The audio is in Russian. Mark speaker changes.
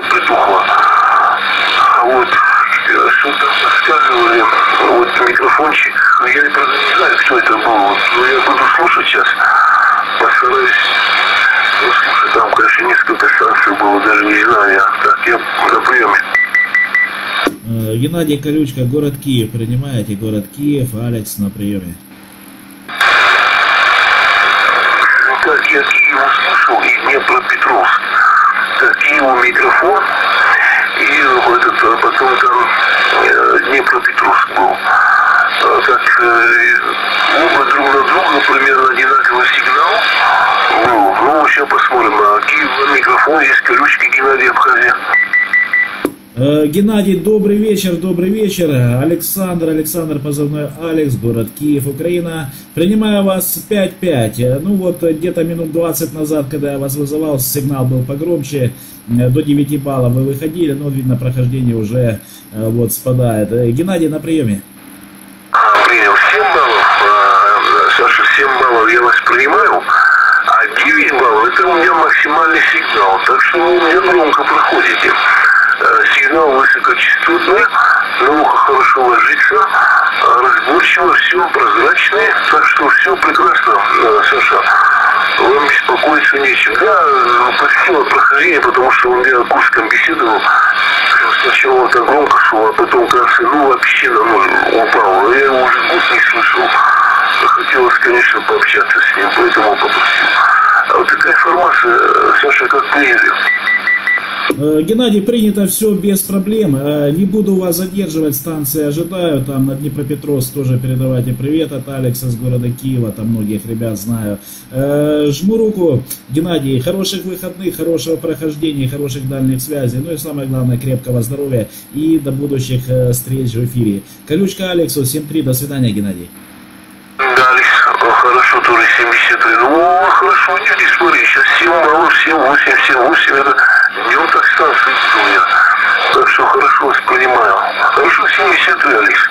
Speaker 1: притухло. Вот, что-то рассказывали, вот микрофончик, я правда не знаю, кто это был, вот, но я буду слушать сейчас, постараюсь слушать, там, конечно, несколько станций было, даже не знаю я, так, я на приеме.
Speaker 2: Геннадий Колючка, город Киев, принимаете, город Киев, Алекс на приеме.
Speaker 1: Так, я Киев услышал и Днепропетровск, так, Киеву микрофон, и этот, потом там Днепропетровск был. Так, оба друг на друга примерно одинаковый сигнал был. Ну, сейчас посмотрим. Киев, микрофон, есть Колючки, Геннадий, Абхазия.
Speaker 2: Геннадий, добрый вечер. Александр, позывной Алекс, город Киев, Украина. Принимаю вас 5-5. Ну вот где-то минут 20 назад, когда я вас вызывал, сигнал был погромче, до 9 баллов вы выходили, но видно прохождение уже вот спадает. Геннадий, на приеме.
Speaker 1: Принял 7 баллов, Саша, 7 баллов я вас принимаю, а 9 баллов это у меня максимальный сигнал, так что вы у меня громко проходите. Сигнал высокочастотный, на ухо хорошо ложится, разборчиво, все прозрачное, так что все прекрасно, Саша, вам беспокоиться нечем. Я посетил прохождение, потому что он меня курсом беседовал, сначала так громко шел, а потом, кажется, ну вообще на ноль упал, я его уже год не слышал, хотелось, конечно, пообщаться с ним, поэтому попросил. А вот такая информация, Саша, как приняли.
Speaker 2: Геннадий, принято все без проблем. Не буду вас задерживать, станции ожидаю. Там на Днепропетровск тоже передавайте привет от Алекса с города Киева. Там многих ребят знаю. Жму руку. Геннадий, хороших выходных, хорошего прохождения, хороших дальних связей. Ну и самое главное, крепкого здоровья и до будущих встреч в эфире. Колючка Алексу, 7-3. До свидания, Геннадий.
Speaker 1: Да, Алекс, хорошо, тоже 73. Ну, хорошо, не смотри, сейчас 7 баллов, 7-8, это днем так станции у меня. Так что хорошо воспринимаю. Хорошо, 73, Алекс.